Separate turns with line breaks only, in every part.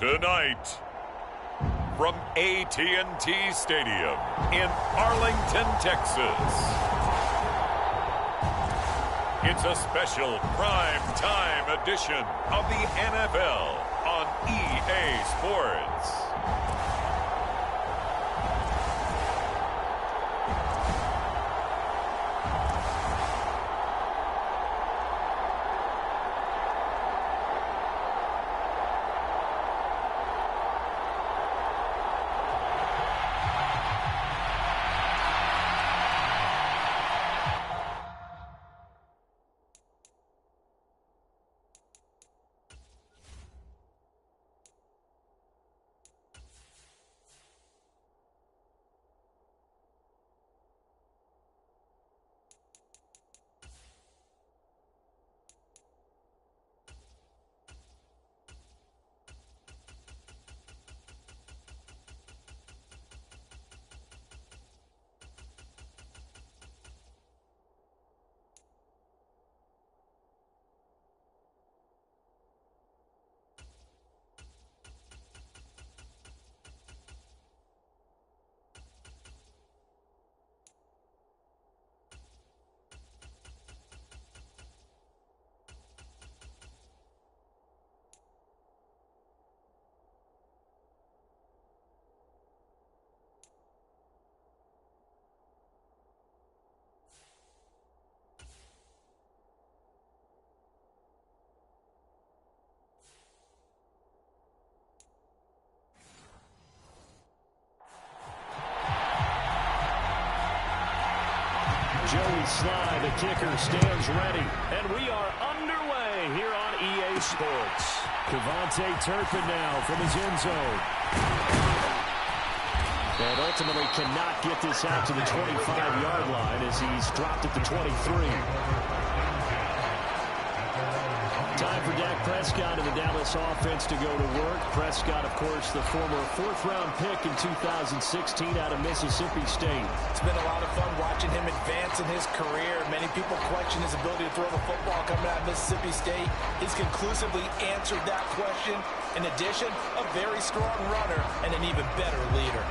Tonight, from AT&T Stadium in Arlington, Texas, it's a special prime time edition of the NFL on EA Sports.
Joey Sly, the kicker, stands ready. And we are underway here on EA Sports. Kevontae Turpin now from his end zone. And ultimately cannot get this out to the 25-yard line as he's dropped at the 23. Time for Dak Prescott and the Dallas offense to go to work. Prescott, of course, the former fourth-round pick in 2016 out of Mississippi State.
It's been a lot of fun watching him advance in his career. Many people question his ability to throw the football coming out of Mississippi State. He's conclusively answered that question. In addition, a very strong runner and an even better leader.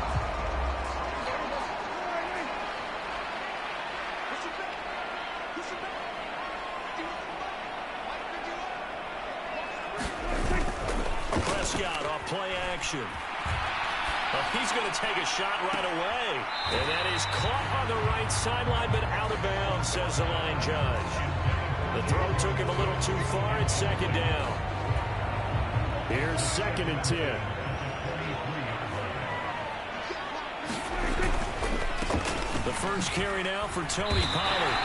Prescott off play action. He's going to take a shot right away. And that is caught on the right sideline, but out of bounds, says the line judge. The throw took him a little too far. It's second down. Here's 2nd and 10. The first carry now for Tony Pollard.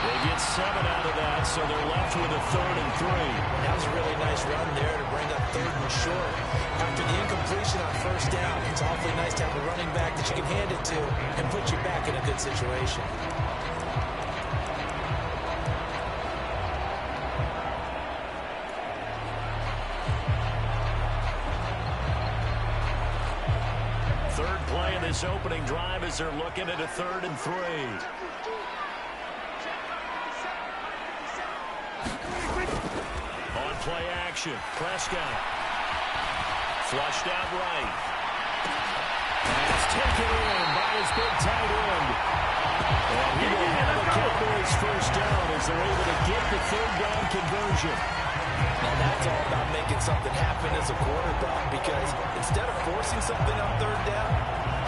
They get 7 out of that, so they're left with a 3rd and 3.
That was a really nice run there to bring up 3rd and short. After the incompletion on 1st down, it's awfully nice to have a running back that you can hand it to and put you back in a good situation.
Third play in this opening drive as they're looking at a 3rd and 3. On play action, Prescott. Flushed out right. And it's taken in by his big tight end. And he will have a Cowboys first down as they're able to get the 3rd down conversion.
And that's all about making something happen as a quarterback, because instead of forcing something on 3rd down,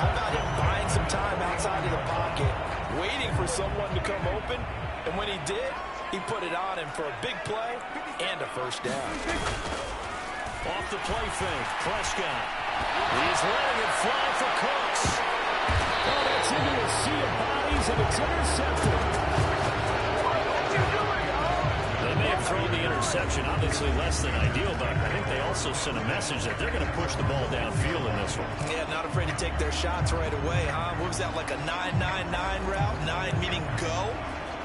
how about him buying some time outside of the pocket, waiting for someone to come open, and when he did, he put it on him for a big play and a first down.
Off the play fake, Prescott. He's letting it fly for Cooks. Oh, that's into a sea of bodies, and it's intercepted. They may have thrown the interception, obviously less than ideal, but I think they also sent a message that they're going to push the ball downfield in this one.
Yeah, not afraid to take their shots right away, huh? What was that, like a 9-9-9 route? 9 meaning go?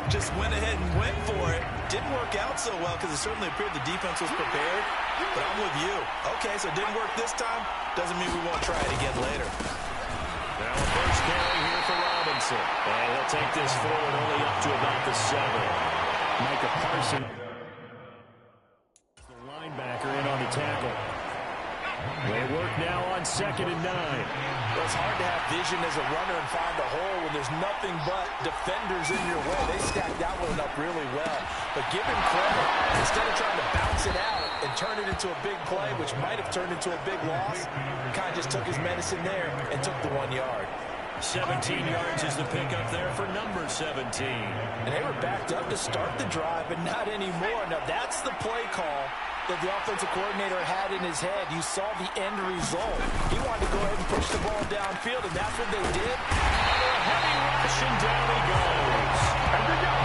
Just went ahead and went for it. Didn't work out so well because it certainly appeared the defense was prepared. But I'm with you. Okay, so it didn't work this time. Doesn't mean we won't try it again later.
Now a first carry here for Robinson. And he'll take this forward only up to about the 7. Micah Parsons, the linebacker, in on the tackle. They work now on 2nd and 9.
Well, it's hard to have vision as a runner and find a hole when there's nothing but defenders in your way. They stacked that one up really well. But give him credit. Instead of trying to bounce it out and turn it into a big play, which might have turned into a big loss, kind of just took his medicine there and took the 1 yard.
17 yards is the pickup there for number 17.
And they were backed up to start the drive, but not anymore. Now, that's the play call that the offensive coordinator had in his head. You saw the end result. He wanted to go ahead and push the ball downfield, and that's what they did.
Under a heavy rush, and down he goes.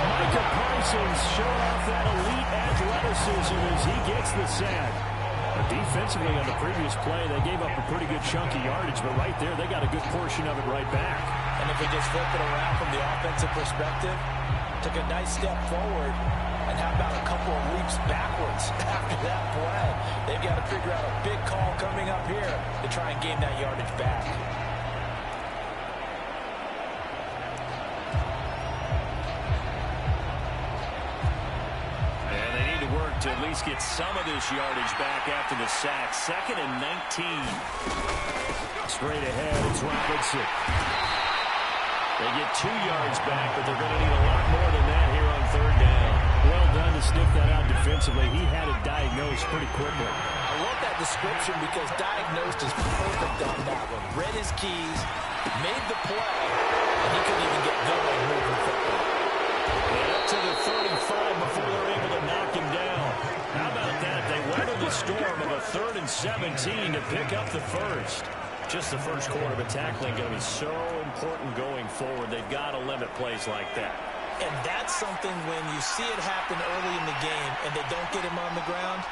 Micah Parsons showing off that elite athleticism as he gets the sack. But defensively on the previous play, they gave up a pretty good chunk of yardage, but right there, they got a good portion of it right back.
And if we just flip it around from the offensive perspective, took a nice step forward, and how about a couple of leaps backwards after that play? They've got to figure out a big call coming up here to try and gain that yardage back.
To at least get some of this yardage back after the sack. 2nd and 19. Straight ahead, it's Robinson. They get 2 yards back, but they're going to need a lot more than that here on 3rd down. Well done to sniff that out defensively. He had it diagnosed pretty quickly.
I love that description because diagnosed is perfect on that one. Read his keys, made the play, and he couldn't even get going moving football.
And up to the 35 before they're able to knock him down. How about that? They weathered the storm of a 3rd and 17 to pick up the first. Just the first quarter, but tackling going to be so important going forward. They've got to limit plays like that.
And that's something when you see it happen early in the game and they don't get him on the ground,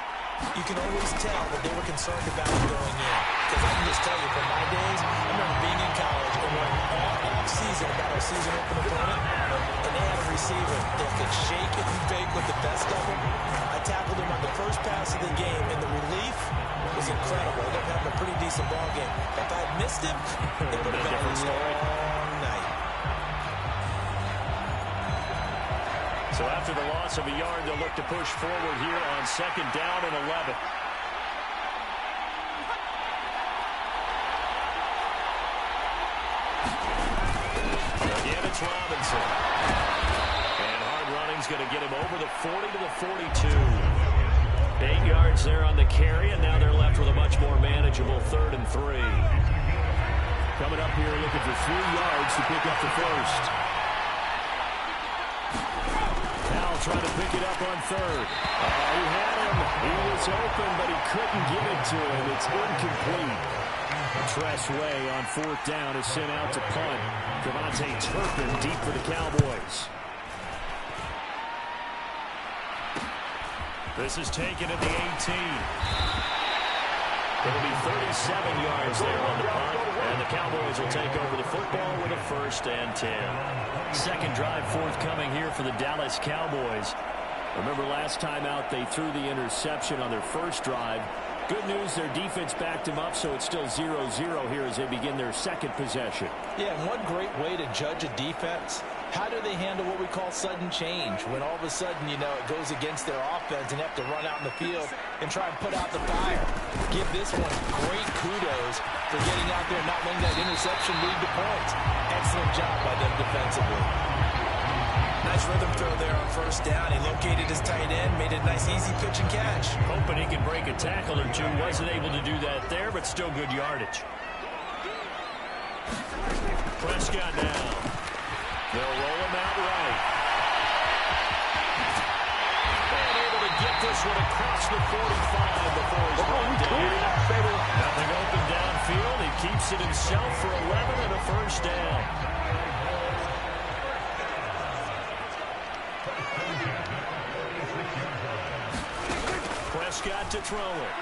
you can always tell that they were concerned about him going in. Because I can just tell you, from my days, I remember being in college and learning all off-season about our season open opponent, and they had a receiver that could shake and bake with the best of them. I tackled him on the first pass of the game, and the relief was incredible. I ended up having a pretty decent ball game. If I had missed him, it would have been a long night.
So after the loss of a yard, they'll look to push forward here on 2nd down and 11. Again, it's Robinson. And hard running's going to get him over the 40 to the 42. 8 yards there on the carry, and now they're left with a much more manageable 3rd and 3. Coming up here looking for 3 yards to pick up the first. Trying to pick it up on 3rd. He had him. He was open, but he couldn't get it to him. It's incomplete. Tress Way on 4th down is sent out to punt. Devontae Turpin deep for the Cowboys. This is taken at the 18. It'll be 37 yards there on the punt, and the Cowboys will take over the football with a 1st and 10. Second drive forthcoming here for the Dallas Cowboys. Remember last time out they threw the interception on their first drive. Good news, their defense backed them up, so it's still 0-0 here as they begin their second possession.
Yeah, and one great way to judge a defense, how do they handle what we call sudden change? When all of a sudden, you know, it goes against their offense and they have to run out in the field and try and put out the fire. Give this one great kudos for getting out there and not letting that interception lead to points. Excellent job by them defensively. Nice rhythm throw there on 1st down. He located his tight end, made a nice easy pitch and catch.
Hoping he could break a tackle or two. Wasn't able to do that there, but still good yardage. Prescott now. They'll roll him out right. And able to get this one across the 45 before he's brought down. Nothing open downfield. He keeps it himself for 11 and a 1st down. Prescott to throw it.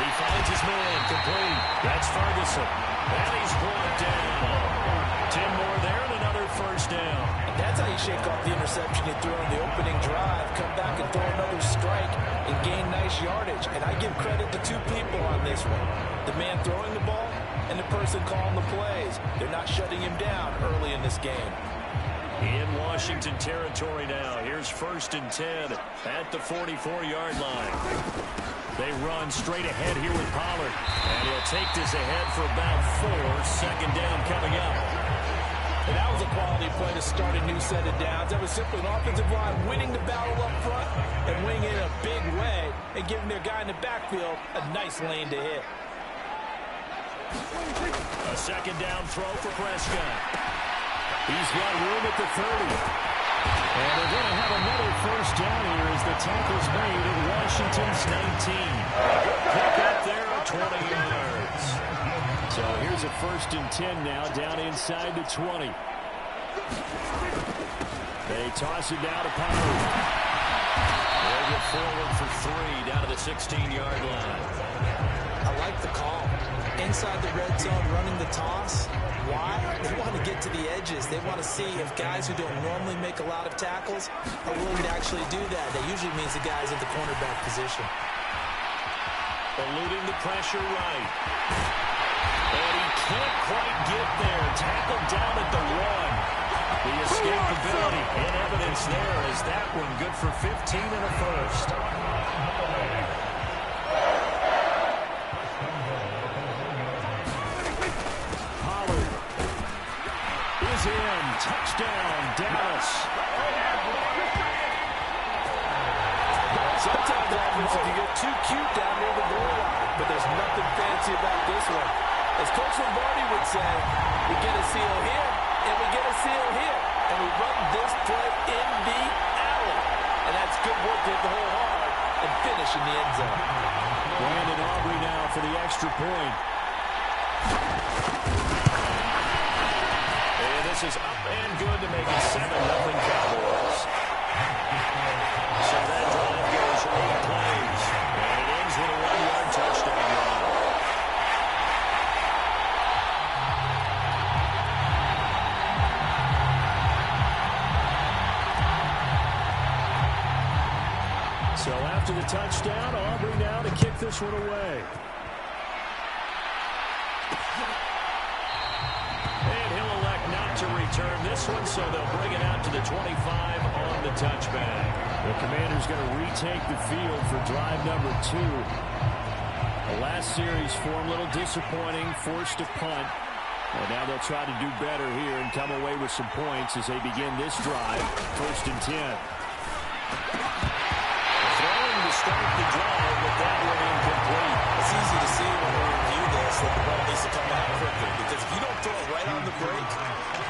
He finds his man complete. That's Ferguson. And he's brought down. 10 more there and another 1st down.
And that's how you shake off the interception you threw on the opening drive. Come back and throw another strike and gain nice yardage. And I give credit to 2 people on this one. The man throwing the ball and the person calling the plays. They're not shutting him down early in this game.
In Washington territory now. Here's 1st and 10 at the 44-yard line. They run straight ahead here with Pollard. And he'll take this ahead for about 4. Second down coming up.
And that was a quality play to start a new set of downs. That was simply an offensive line winning the battle up front and winning it in a big way and giving their guy in the backfield a nice lane to hit.
A second down throw for Prescott. He's got room at the 30. And they're going to have another first down here as the tackle's made at Washington's 19. Pick up there at 20 yards. So here's a 1st and 10 now, down inside the 20. They toss it down to Pollard. They'll get forward for 3 down to the 16-yard line.
I like the call. Inside the red zone, running the toss. Why? They want to get to the edges. They want to see if guys who don't normally make a lot of tackles are willing to actually do that. That usually means the guy's at the cornerback position.
Eluding the pressure right. And he can't quite get there. Tackled down at the 1. The escapability in evidence there as that one good for 15 and a first. Pollard is in. Touchdown, Dallas.
Sometimes offense, if you get too cute down near the goal line, but there's nothing fancy about this one. As Coach Lombardi would say, we get a seal here, and we get a seal here, and we run this play in the alley. And that's good work to hit the hole hard and finish in the end zone.
Brandon Aubrey now for the extra point. And this is up and good to make it 7-0 Cowboys. So that drive goes 8 plays, and it ends with a 1-yard touchdown run. So after the touchdown, Aubrey now to kick this one away. And he'll elect not to return this one, so they'll bring it out to the 25 on the touchback. The Commanders going to retake the field for drive number 2. The last series for him, a little disappointing, forced to punt. And now they'll try to do better here and come away with some points as they begin this drive, 1st and 10. Throwing to start the drive, but that one incomplete.
It's easy to see when we review this that the ball needs to come out quickly, because if you don't throw it right on the break,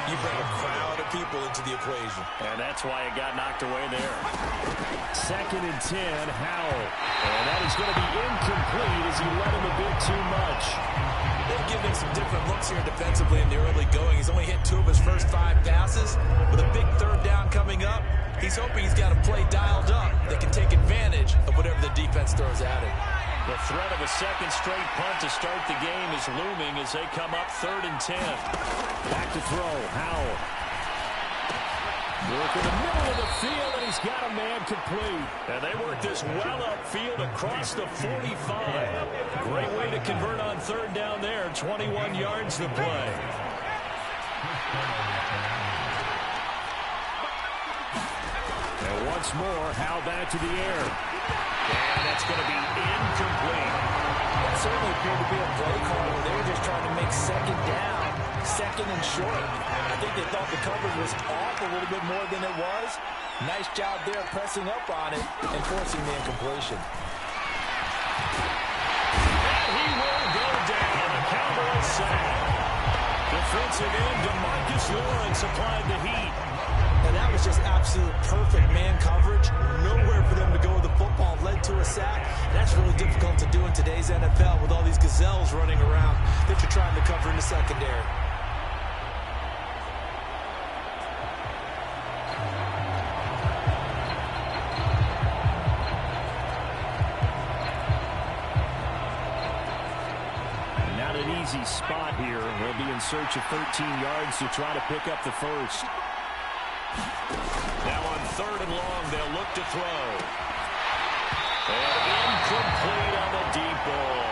you bring a crowd of people into the equation.
And that's why it got knocked away there. 2nd and 10, Howell. And that is going to be incomplete as he led him a bit too much.
They've given some different looks here defensively in the early going. He's only hit 2 of his first 5 passes. With a big 3rd down coming up, he's hoping he's got a play dialed up that can take advantage of whatever the defense throws at him.
The threat of a 2nd straight punt to start the game is looming as they come up 3rd and 10. Back to throw, Howell. Work in the middle of the field, and he's got a man complete. And they work this well upfield across the 45. Great way to convert on 3rd down there. 21 yards the play. And once more, Howell back to the air. And that's going to be incomplete.
That certainly appeared to be a play call where they were just trying to make 2nd down, 2nd and short. I think they thought the coverage was off a little bit more than it was. Nice job there pressing up on it and forcing the incompletion.
And he will go down. A Cowboys sack. Defensive end DeMarcus Lawrence applied the heat.
And that was just absolute perfect man coverage. Nowhere for them to go with the football. Led to a sack. That's really difficult to do in today's NFL with all these gazelles running around that you're trying to cover in the secondary.
Not an easy spot here. They'll be in search of 13 yards to try to pick up the first. Now on 3rd and long, they'll look to throw. And incomplete on the deep ball.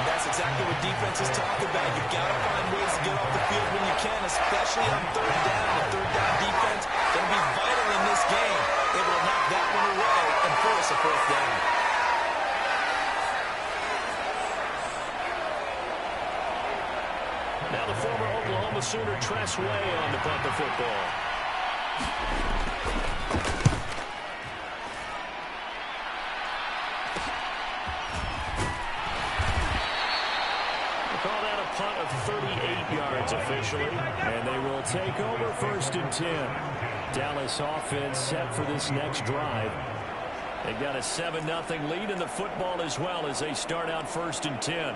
And that's exactly what defenses talk about. You've got to find ways to get off the field when you can, especially on 3rd down. The 3rd down defense going to be vital in this game. Able to knock that one away and force a 4th down.
Now the former Oklahoma Sooner Tress Way on to punt the football. We'll call that a punt of 38 yards officially. And they will take over 1st and 10. Dallas offense set for this next drive. They've got a 7-0 lead in the football as well as they start out 1st and 10.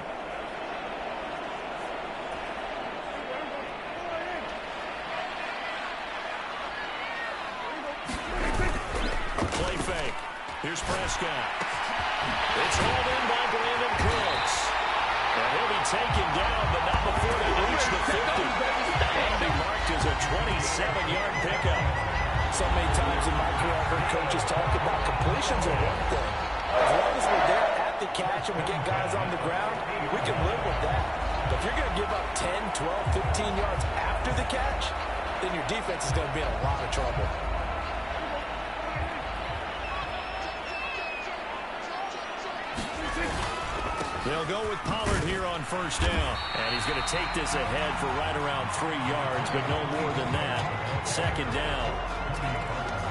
Play fake. Here's Prescott. It's hauled in by Brandon Cooks. And he'll be taken down, but not before they reach the 50. And be marked as a 27-yard pickup.
So many times in my career I've heard coaches talk about completions are one thing. As long as we're there at the catch and we get guys on the ground, we can live with that. But if you're going to give up 10, 12, 15 yards after the catch, then your defense is going to be in a lot of trouble.
They'll go with Pollard here on 1st down. And he's going to take this ahead for right around 3 yards, but no more than that. 2nd down.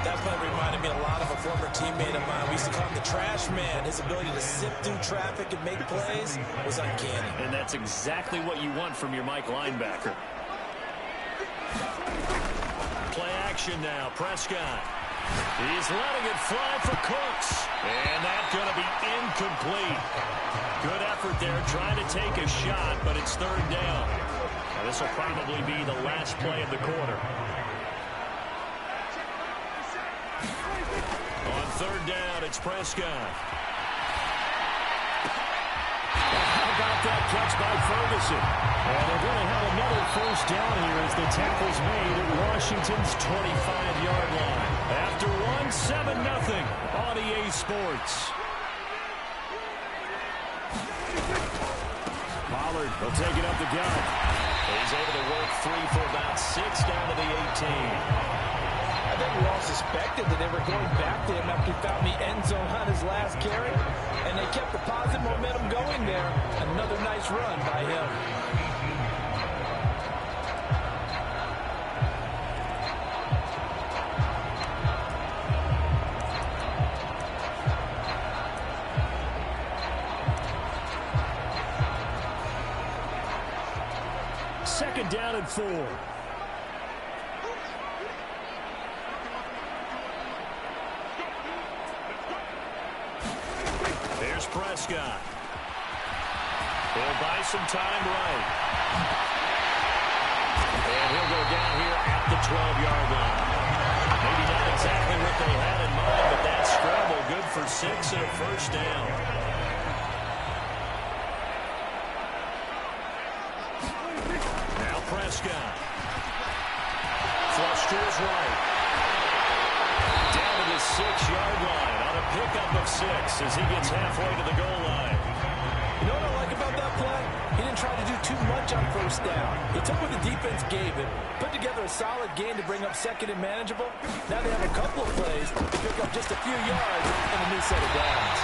That play reminded me a lot of a former teammate of mine. We used to call him the trash man. His ability to sift through traffic and make plays was uncanny.
And that's exactly what you want from your Mike linebacker. Play action now. Prescott. He's letting it fly for Cooks. And that's going to be incomplete. Good effort there trying to take a shot, but it's 3rd down. Now, this will probably be the last play of the quarter. On 3rd down, it's Prescott. How about that catch by Ferguson? And they're going to have another 1st down here as the tackle's made at Washington's 25-yard line. After 7-0 on EA Sports. Pollard will take it up the gut. He's able to work 3 for about 6 down to the 18.
I think we all suspected that they were going back to him after he found the end zone on his last carry, and they kept the positive momentum going there. Another nice run by him.
Second down and 4. Here's Prescott. He'll buy some time right. And he'll go down here at the 12-yard line. Maybe not exactly what they had in mind, but that scramble good for 6 and a 1st down. Now Prescott. Flush to his right. Down to the 6-yard line on a pickup of 6 as he gets halfway to the goal line.
You know what I like about that play? He didn't try to do too much on 1st down. He took what the defense gave him, put together a solid game to bring up 2nd and manageable. Now they have a couple of plays to pick up just a few yards and a new set of downs.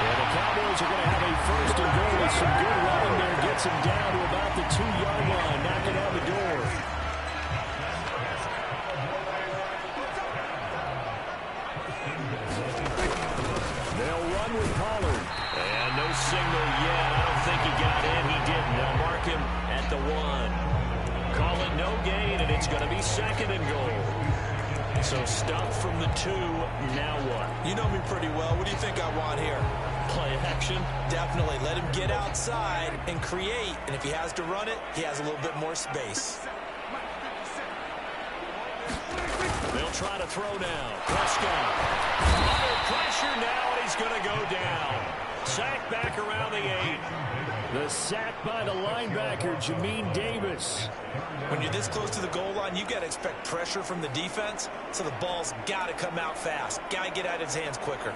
Yeah, the Cowboys are going to have a 1st and goal with some good running there. Gets him down to about the 2-yard line, knocking on the door. They'll run with Pollard. And no signal yet. I don't think he got in. He didn't. They'll mark him at the 1. Call it no gain, and it's going to be 2nd and goal. So stop from the 2. Now what?
You know me pretty well. What do you think I want here?
Play action?
Definitely. Let him get outside and create. And if he has to run it, he has a little bit more space.
They'll try to throw now. Prescott. Under pressure now, and he's going to go down. Sack back around the 8. The sack by the linebacker, Jamin Davis.
When you're this close to the goal line, you've got to expect pressure from the defense, so the ball's got to come out fast. Got to get out of his hands quicker.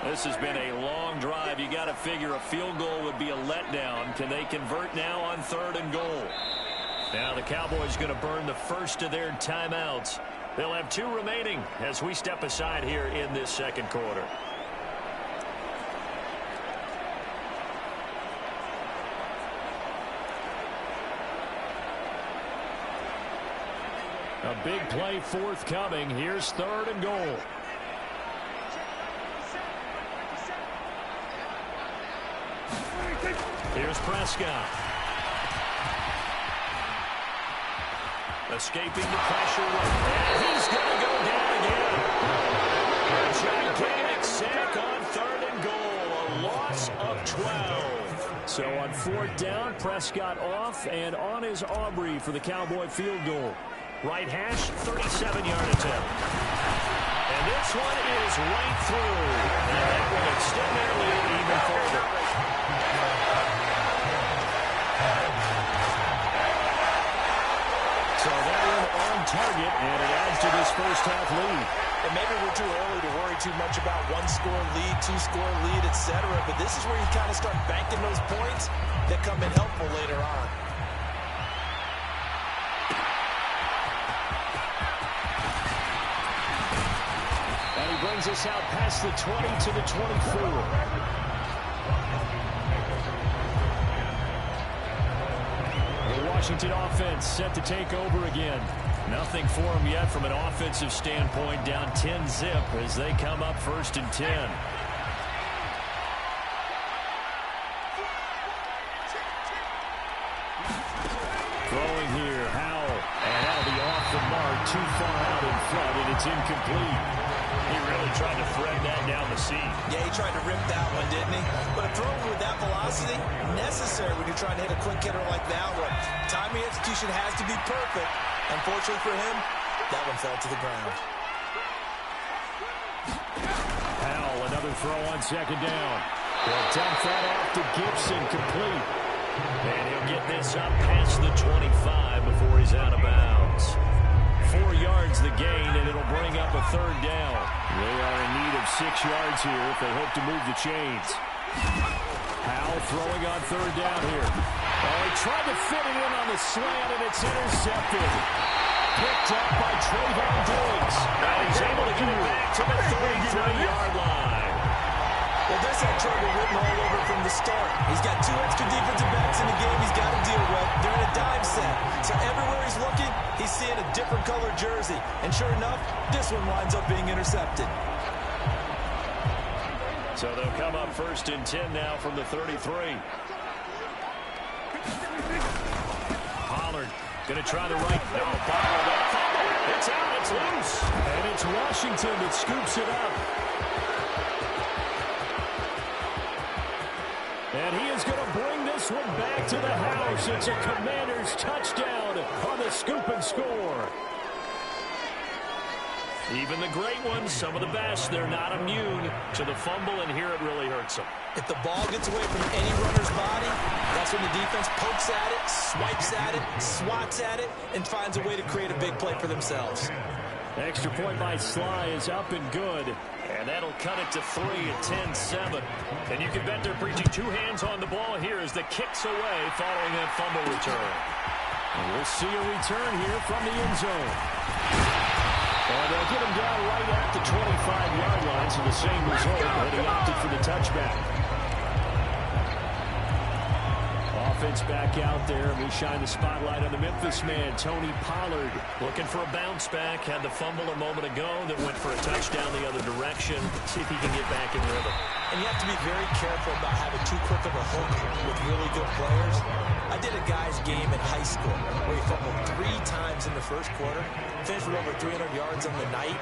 This has been a long drive. You got to figure a field goal would be a letdown. Can they convert now on 3rd and goal? Now the Cowboys going to burn the first of their timeouts. They'll have 2 remaining as we step aside here in this second quarter. A big play forthcoming. Here's 3rd and goal. Here's Prescott. Escaping the pressure. And he's going to go down again. A gigantic sack on 3rd and goal. A loss of 12. So on 4th down, Prescott off and on is Aubrey for the Cowboy field goal. Right hash, 37-yard attempt. And this one is right through. And that will extend their lead even further. So they're on target, and it adds to this first-half lead.
And maybe we're too early to worry too much about 1-score lead, 2-score lead, etc. But this is where you kind of start banking those points that come in helpful later on.
Brings us out past the 20 to the 24. The Washington offense set to take over again. Nothing for them yet from an offensive standpoint. Down 10-zip as they come up 1st and 10. Throwing here, Howell. And that'll be off the mark, too far out in front, and it's incomplete. He really tried to thread that down the seam.
Yeah, he tried to rip that one, didn't he? But a throw with that velocity, necessary when you're trying to hit a quick hitter like that one. Timing execution has to be perfect. Unfortunately for him, that one fell to the ground.
Howell, another throw on 2nd down. He'll dump that off to Gibson, complete. And he'll get this up past the 25 before he's out of bounds. 4 yards the gain, and it'll bring up a 3rd down. They are in need of 6 yards here if they hope to move the chains. Howell throwing on 3rd down here. Oh, he tried to fit it in on the slant, and it's intercepted. Picked up by Trayvon Diggs. And he's able to get it back to the 33-yard line.
Well, this had trouble written all over from the start. He's got 2 extra defensive backs in the game he's got to deal with. They're in a dime set. So everywhere he's looking, he's seeing a different color jersey. And sure enough, this one winds up being intercepted.
So they'll come up 1st and 10 now from the 33. Pollard going to try the right. No, Pollard. It's out. It's loose. And it's Washington that scoops it up. And he is going to bring this one back to the house. It's a Commanders touchdown on the scoop and score. Even the great ones, some of the best, they're not immune to the fumble, and here it really hurts them.
If the ball gets away from any runner's body, that's when the defense pokes at it, swipes at it, swats at it, and finds a way to create a big play for themselves.
Extra point by Sly is up and good. And that'll cut it to 3 at 10-7. And you can bet they're preaching 2 hands on the ball here as the kick's away following that fumble return. And we'll see a return here from the end zone. And they'll get him down right at the 25-yard line, so the same result, but he opted for the touchback. Offense back out there, and we shine the spotlight on the Memphis man, Tony Pollard. Looking for a bounce back. Had the fumble a moment ago that went for a touchdown the other direction. See if he can get back in rhythm.
And you have to be very careful about having too quick of a hook with really good players. I did a guy's game in high school where he fumbled 3 times in the first quarter, finished with over 300 yards on the night,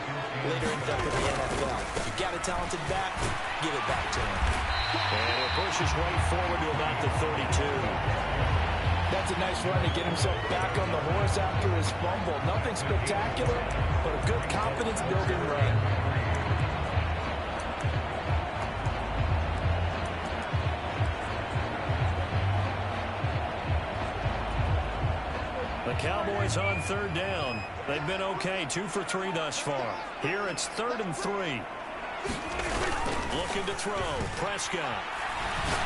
later ended up in the NFL. If you got a talented back, give it back to him.
And it pushes right forward to about the 32.
That's a nice run to get himself back on the horse after his fumble. Nothing spectacular, but a good confidence-building run.
The Cowboys on 3rd down. They've been okay, 2 for 3 thus far. Here it's 3rd and 3. Looking to throw. Prescott.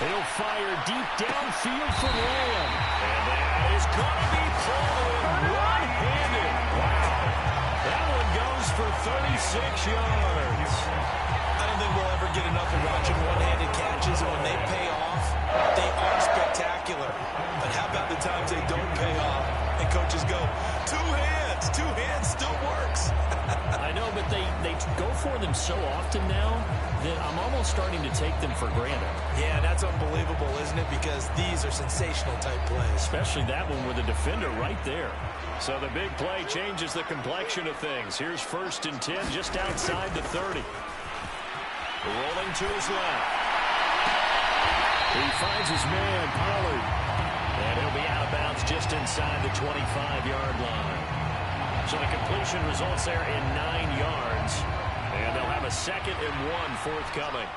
He'll fire deep downfield for Lamb. And that is going to be pulled in one-handed. Wow. That one goes for 36 yards.
I don't think we'll ever get enough of watching one-handed catches, and when they pay off, they are spectacular. But how about the times they don't pay off, and coaches go, two hands still works.
I know, but they go for them so often now that I'm almost starting to take them for granted.
Yeah, that's unbelievable, isn't it? Because these are sensational type plays.
Especially that one with the defender right there. So the big play changes the complexion of things. Here's 1st and 10 just outside the 30. Rolling to his left. He finds his man, Pollard. And he'll be out of bounds just inside the 25-yard line. So the completion results there in 9 yards. And they'll have a 2nd and 1 forthcoming.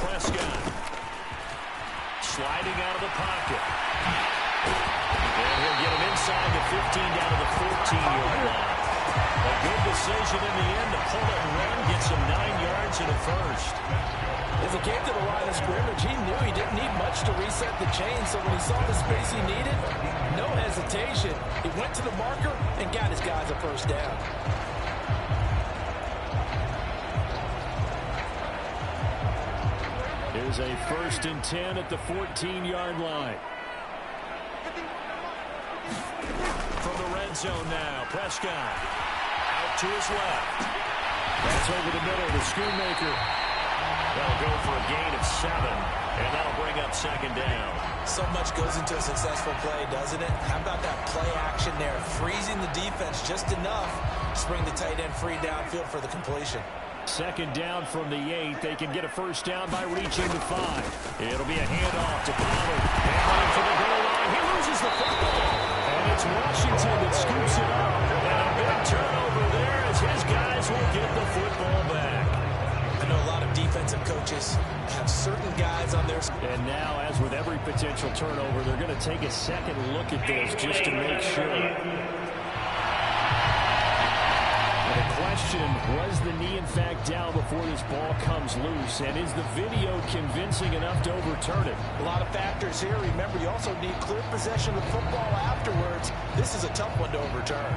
Prescott. Sliding out of the pocket. And he'll get him inside the 15 down to the 14-yard line. A good decision in the end to pull it and run, gets him 9 yards and a first.
As he came to the line of scrimmage, he knew he didn't need much to reset the chain, so when he saw the space he needed, no hesitation. He went to the marker and got his guys a first down.
Here's a 1st and 10 at the 14-yard line. From the red zone now, Prescott out to his left. That's over the middle to Schoonmaker. They'll go for a gain of 7, and that'll bring up 2nd down.
So much goes into a successful play, doesn't it? How about that play action there? Freezing the defense just enough to bring the tight end free downfield for the completion.
2nd down from the 8. They can get a first down by reaching the 5. It'll be a handoff to Pollard. And running for the goal line. He loses the football. And it's Washington that scoops it up. And a big turnover there as his guys will get the football back.
I know a lot of defensive coaches have certain guys on their...
And now, as with every potential turnover, they're going to take a second look at this just to make sure. The question, was the knee in fact down before this ball comes loose? And is the video convincing enough to overturn it?
A lot of factors here. Remember, you also need clear possession of the football afterwards. This is a tough one to overturn.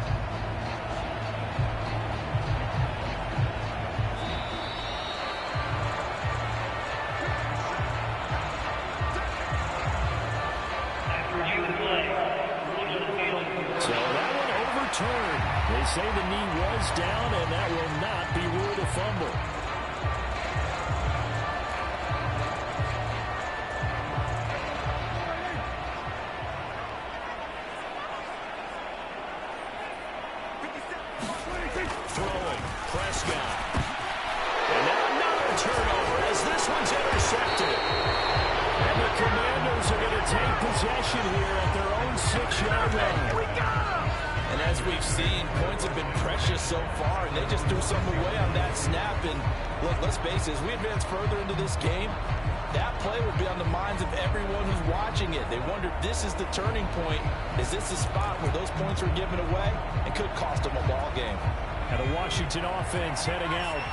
They say the knee was down, and that will not be ruled a fumble. Throwing, Prescott. And now another turnover as this one's intercepted. And the Commanders are going to take possession here at their own 6-yard line. Here we go!
And as we've seen, points have been precious so far, and they just threw some away on that snap. And look, let's face it, as we advance further into this game, that play will be on the minds of everyone who's watching it. They wonder, this is the turning point. Is this the spot where those points are given away? It could cost them a ball game.
And the Washington offense heading out.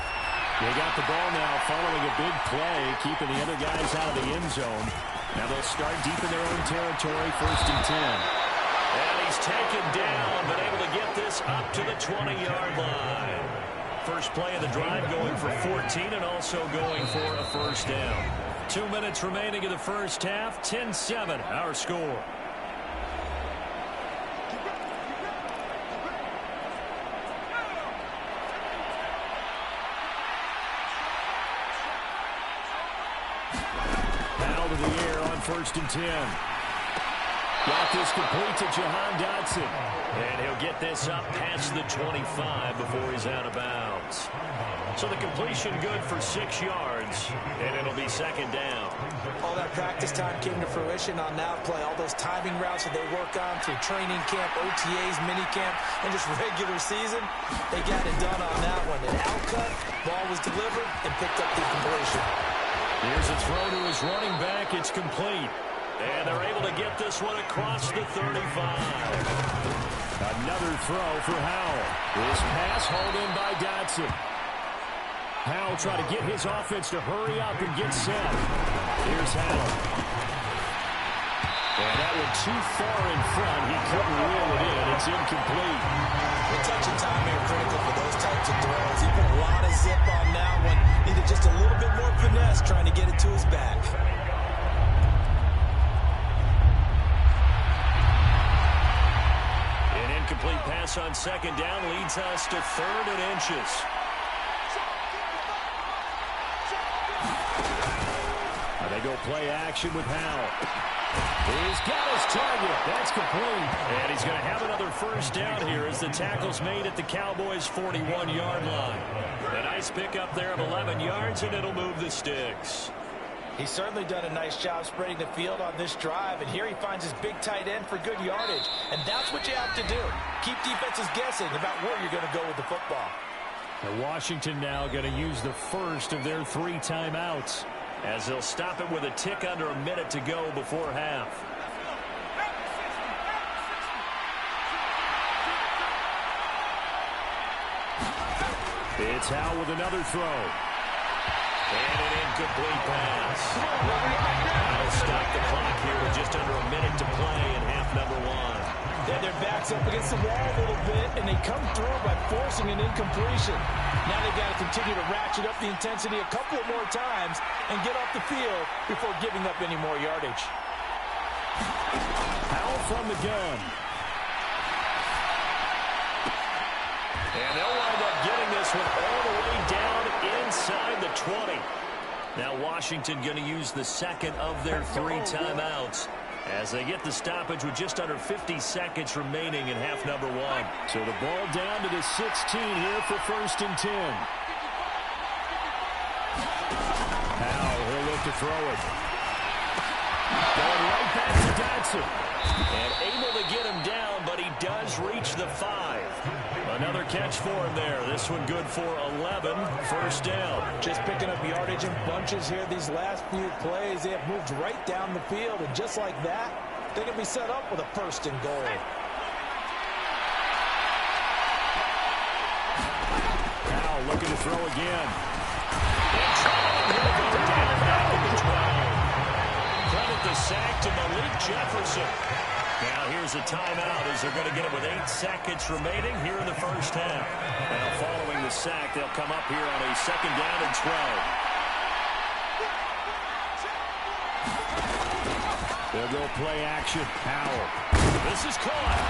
They got the ball now following a big play, keeping the other guys out of the end zone. Now they'll start deep in their own territory, 1st and 10. And he's taken down, but able to get this up to the 20-yard line. First play of the drive going for 14 and also going for a first down. 2 minutes remaining in the first half, 10-7 our score. Out of the air on 1st and 10. Got this complete to Jahan Dotson. And he'll get this up past the 25 before he's out of bounds. So the completion good for 6 yards, and it'll be 2nd down.
All that practice time came to fruition on that play. All those timing routes that they work on through training camp, OTAs, minicamp, and just regular season, they got it done on that one. An out cut, ball was delivered, and picked up the completion.
Here's a throw to his running back. It's complete. And they're able to get this one across the 35. Another throw for Howell. This pass hauled in by Dotson. Howell try to get his offense to hurry up and get set. Here's Howell. And that one too far in front. He couldn't reel it in. It's incomplete.
The touch and time here critical for those types of throws. He put a lot of zip on that one. Needed just a little bit more finesse trying to get it to his back.
An incomplete pass on second down leads us to 3rd and inches. Now they go play action with Howell. He's got his target. That's complete. And he's going to have another first down here as the tackle's made at the Cowboys' 41-yard line. A nice pickup there of 11 yards, and it'll move the sticks.
He's certainly done a nice job spreading the field on this drive, and here he finds his big tight end for good yardage. And that's what you have to do. Keep defenses guessing about where you're going to go with the football.
And Washington now going to use the first of their 3 timeouts, as they'll stop it with a tick under a minute to go before half. It's Howell with another throw. And an incomplete pass. That'll stop the clock here with just under a minute to play in half number 1.
Yeah, their backs up against the wall a little bit, and they come through by forcing an incompletion. Now they've got to continue to ratchet up the intensity a couple more times and get off the field before giving up any more yardage.
Howell from the gun. And they'll wind up getting this one all the way down inside the 20. Now Washington going to use the second of their 3 timeouts as they get the stoppage with just under 50 seconds remaining in half number 1. So the ball down to the 16 here for 1st and 10. Howell, he'll look to throw it. Going right back to Dodson. And able to get him down, but he does reach the 5. Another catch for him there. This one good for 11. First down.
Just picking up yardage in bunches here. These last few plays, they have moved right down the field. And just like that, they're going to be set up with a 1st and goal.
Now looking to throw again. Credit the sack to Malik Jefferson. Now here's a timeout as they're going to get it with 8 seconds remaining here in the first half. Now following the sack, they'll come up here on a 2nd down and 12. They'll go play action. Howell. This is caught.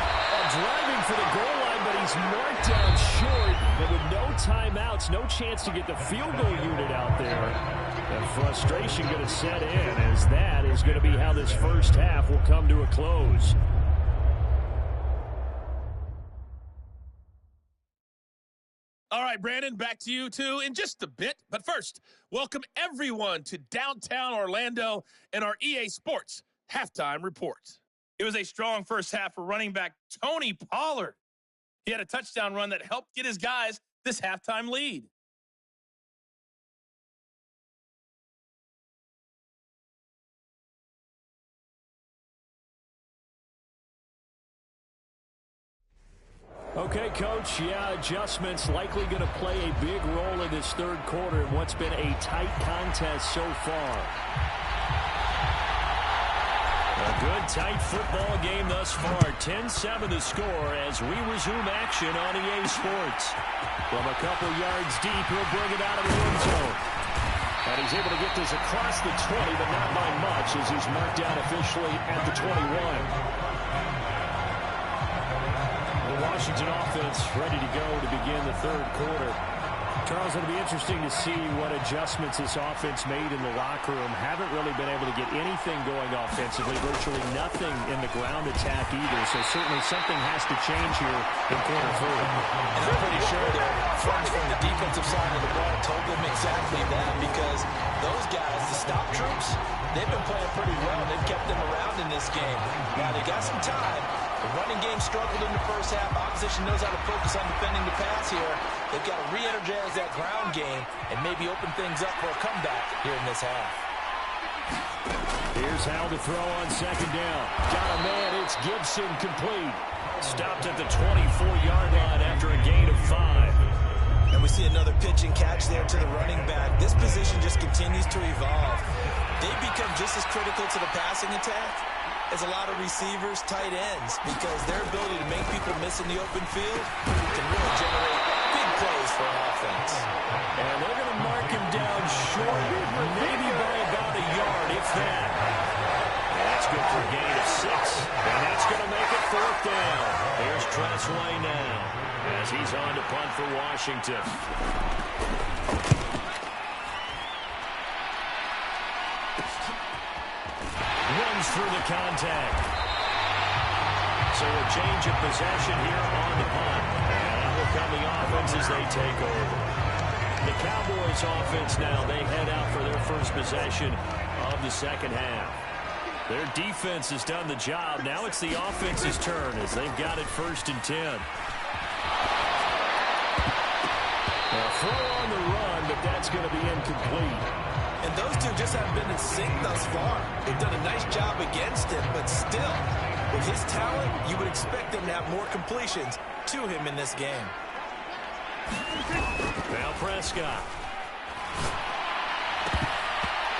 Driving for the goal line, but he's marked down short. And with no timeouts, no chance to get the field goal unit out there. And frustration going to set in, as that is going to be how this first half will come to a close.
All right, Brandon, back to you two in just a bit. But first, welcome everyone to downtown Orlando and our EA Sports Halftime Report. It was a strong first half for running back Tony Pollard. He had a touchdown run that helped get his guys this halftime lead.
Okay, Coach, adjustments likely going to play a big role in this 3rd quarter in what's been a tight contest so far. A good, tight football game thus far. 10-7 the score as we resume action on EA Sports. From a couple yards deep, he'll bring it out of the end zone. And he's able to get this across the 20, but not by much, as he's marked down officially at the 21. The Washington offense ready to go to begin the 3rd quarter. Charles, it'll be interesting to see what adjustments this offense made in the locker room. Haven't really been able to get anything going offensively, virtually nothing in the ground attack either. So certainly something has to change here in quarter 3.
And I'm pretty sure their friends from the defensive side of the ball told them exactly that, because those guys, the stop troops, they've been playing pretty well. They've kept them around in this game. Now they got some time. The running game struggled in the first half. Opposition knows how to focus on defending the pass here. They've got to re-energize that ground game and maybe open things up for a comeback here in this half.
Here's Howell to throw on 2nd down. Got a man. It's Gibson, complete. Stopped at the 24-yard line after a gain of 5.
And we see another pitch and catch there to the running back. This position just continues to evolve. They've become just as critical to the passing attack as a lot of receivers, tight ends, because their ability to make people miss in the open field can really generate big plays for an offense.
And they're going to mark him down short, maybe by about a yard, if that. And that's good for a gain of 6. And that's going to make it 4th down. Here's Tressway now as he's on to punt for Washington. Runs through the contact. So a change of possession here on the punt. And out will come the offense as they take over. The Cowboys offense now, they head out for their first possession of the second half. Their defense has done the job. Now it's the offense's turn as they've got it 1st and 10. Now throw on the run, but that's going to be incomplete.
And those two just haven't been in sync thus far. They've done a nice job against him, but still, with his talent, you would expect him to have more completions to him in this game.
Now Prescott.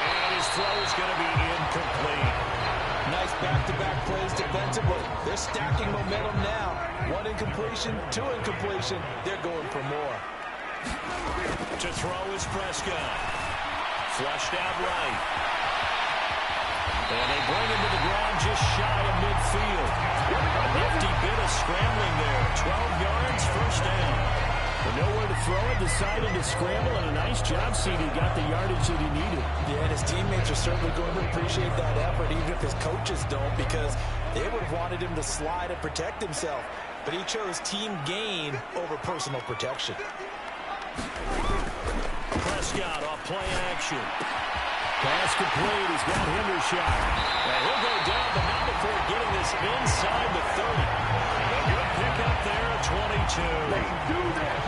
And his throw is going to be incomplete.
Nice back-to-back plays defensively. They're stacking momentum now. 1 incompletion, 2 incompletion. They're going for more.
To throw is Prescott. Flushed out right. And they bring him to the ground just shy of midfield. A nifty bit of scrambling there. 12 yards, 1st down. But nowhere to throw it, decided to scramble, and a nice job, CD. Got the yardage that he needed.
Yeah, and his teammates are certainly going to appreciate that effort, even if his coaches don't, because they would have wanted him to slide and protect himself. But he chose team gain over personal protection.
Prescott off play action. Pass complete. He's got Hendershot. And he'll go down, but not before getting this inside the 30. A good pickup there at 22.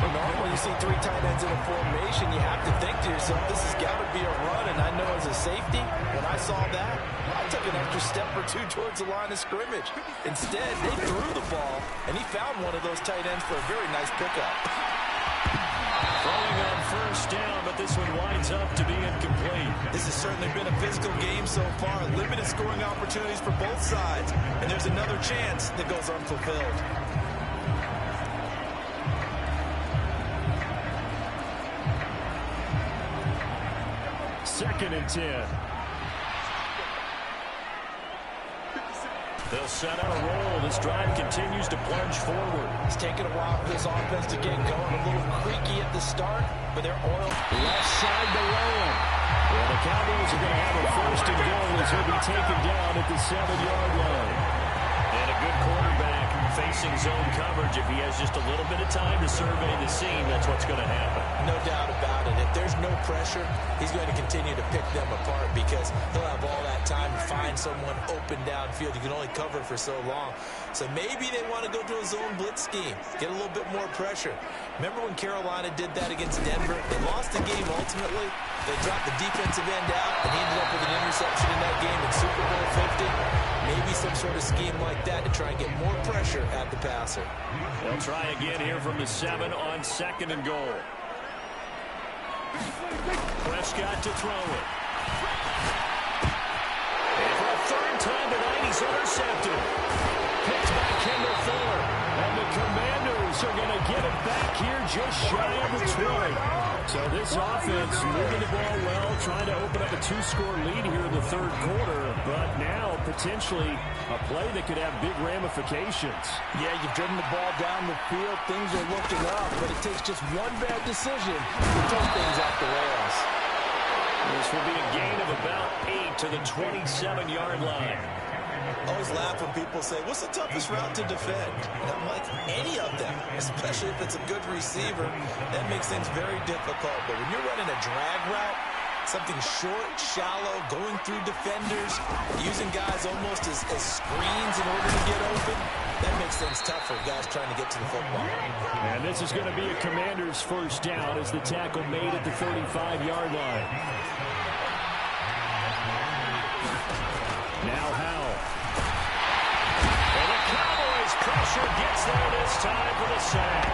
Well, normally you see 3 tight ends in a formation, you have to think to yourself, this has got to be a run. And I know as a safety, when I saw that, I took an extra step or 2 towards the line of scrimmage. Instead, they threw the ball, and he found one of those tight ends for a very nice pickup.
Throwing on 1st down, but this one winds up to be incomplete.
This has certainly been a physical game so far. Limited scoring opportunities for both sides. And there's another chance that goes unfulfilled.
Second and 10. They'll set on a roll. This drive continues to plunge forward.
It's taken a while for this offense to get going. A little creaky at the start, but they're oiled.
Left side to Lowen. Well, the Cowboys are going to have a 1st and goal as he'll be taken down at the 7-yard line. And a good quarterback facing zone coverage. If he has just a little bit of time to survey the scene, that's what's going to happen.
No doubt about it. If there's no pressure, he's going to continue to pick them apart because he'll have all that time to find someone open downfield. You can only cover for so long. So maybe they want to go to a zone blitz scheme, get a little bit more pressure. Remember when Carolina did that against Denver? They lost the game ultimately. They dropped the defensive end out, and he ended up with an interception in that game in Super Bowl 50. Maybe some sort of scheme like that to try and get more pressure at the passer.
They'll try again here from the 7 on 2nd and goal. Prescott to throw it. And for a 3rd time tonight, he's intercepted. Picked by Kendall Fuller. And the Commanders are going to get it back here just shy of the 20. So this offense moving the ball well, trying to open up a 2-score lead here in the 3rd quarter. But now potentially a play that could have big ramifications.
Yeah, you've driven the ball down the field. Things are looking up, but it takes just one bad decision to throw things off the rails.
This will be a gain of about 8 to the 27-yard line.
I always laugh when people say, what's the toughest route to defend? And I'm like, any of them, especially if it's a good receiver. That makes things very difficult. But when you're running a drag route, something short, shallow, going through defenders, using guys almost as screens in order to get open, that makes things tough for guys trying to get to the football.
And this is going to be a Commanders' 1st down as the tackle made at the 35-yard line. Now Howell. And the Cowboys pressure gets there this time for the sack.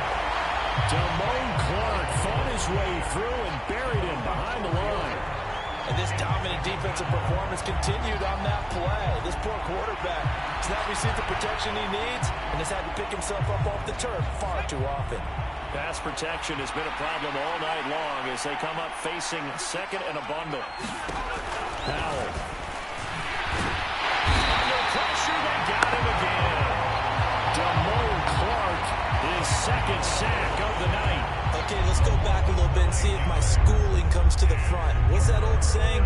Clark fought his way through and buried him behind the line.
And this dominant defensive performance continued on that play. This poor quarterback has not received the protection he needs and has had to pick himself up off the turf far too often.
Pass protection has been a problem all night long as they come up facing second and a bundle. Powell. Under pressure, they got him again. Clark, his second sack of the night.
Okay, let's go back a little bit and see if my schooling comes to the front. What's that old saying?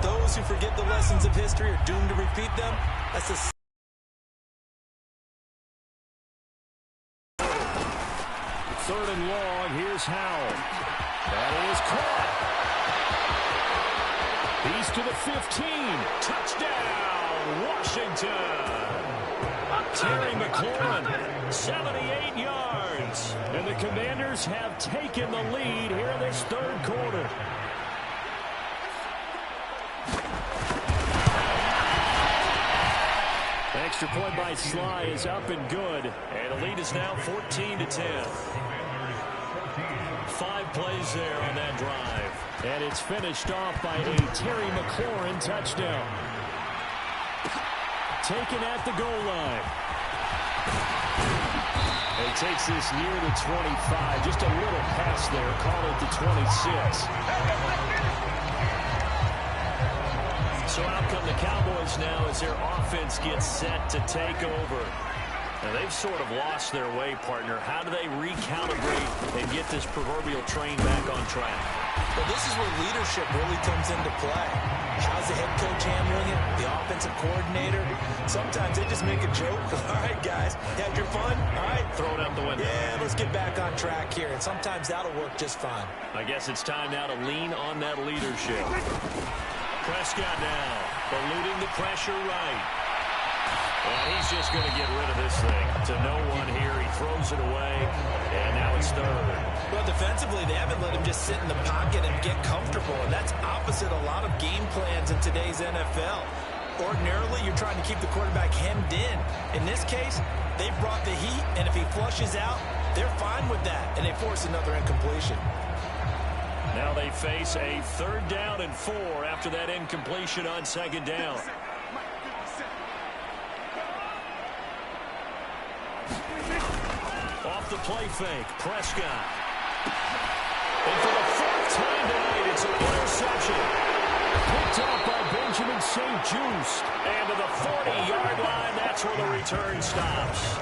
Those who forget the lessons of history are doomed to repeat them. That's a...
Third and long, here's Howell. That is caught. He's to the 15. Touchdown, Washington. Terry McLaurin, 78 yards. And the Commanders have taken the lead here in this third quarter. Extra point by Sly is up and good. And the lead is now 14-10. 5 plays there on that drive. And it's finished off by a Terry McLaurin touchdown. Taken at the goal line. And he takes this near the 25. Just a little pass there. Call it the 26. So out come the Cowboys now as their offense gets set to take over. Now they've sort of lost their way, partner. How do they recalibrate and get this proverbial train back on track?
Well, this is where leadership really comes into play. How's the head coach handling it? The offensive coordinator? Sometimes they just make a joke. All right, guys, you had your fun? All right.
Throw it out the window.
Yeah, let's get back on track here. And sometimes that'll work just fine.
I guess it's time now to lean on that leadership. Prescott now, eluding the pressure right. And he's just going to get rid of this thing. To no one here. He throws it away, and now it's third.
Well, defensively, they haven't let him just sit in the pocket and get comfortable, and that's opposite a lot of game plans in today's NFL. Ordinarily, you're trying to keep the quarterback hemmed in. In this case, they brought the heat, and if he flushes out, they're fine with that, and they force another incompletion.
Now they face a 3rd down and 4 after that incompletion on 2nd down. Off the play fake, Prescott. And for the 4th time tonight, it's an interception. Picked up by Benjamin St-Juste. And to the 40-yard line, that's where the return stops.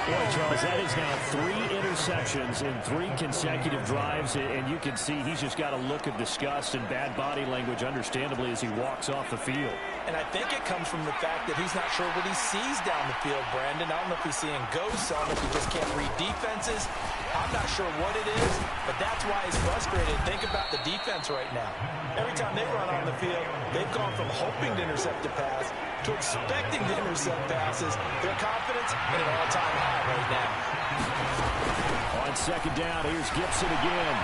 Boy, Charles, that is now 3 interceptions in 3 consecutive drives, and you can see he's just got a look of disgust and bad body language, understandably, as he walks off the field.
And I think it comes from the fact that he's not sure what he sees down the field, Brandon. I don't know if he's seeing ghosts. I don't know if he just can't read defenses. I'm not sure what it is, but that's why he's frustrated. Think about the defense right now. Every time they run on the field, they've gone from hoping to intercept a pass to expecting to intercept passes. Their confidence at an all-time high right now.
On 2nd down, here's Gibson again.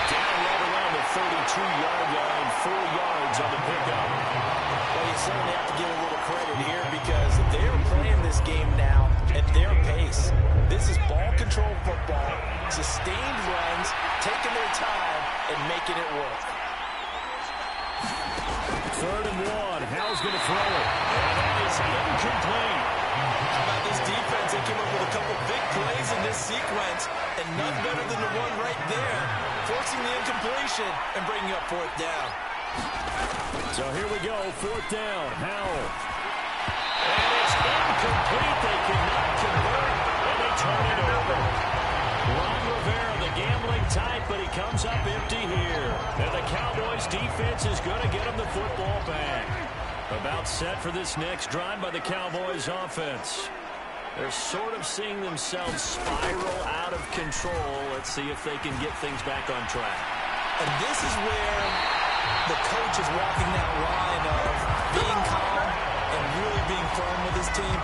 Down right around the 32-yard line, 4 yards on the pickup.
Well, you certainly have to give a little credit here because they're playing this game now at their pace. This is ball control football, sustained runs, taking their time, and making it work.
3rd and 1. Howell's going to throw it. And that is incomplete.
How about this defense? They came up with a couple big plays in this sequence, and none better than the one right there, forcing the incompletion and bringing up 4th down.
So here we go, 4th down. Howell. And it's incomplete. They cannot convert, and they turn it over. Ron Rivera, the gambling type, but he comes up empty here. And the Cowboys defense is going to get him the football back. About set for this next drive by the Cowboys offense. They're sort of seeing themselves spiral out of control. Let's see if they can get things back on track.
And this is where the coach is walking that line of being calm and really being firm with his team.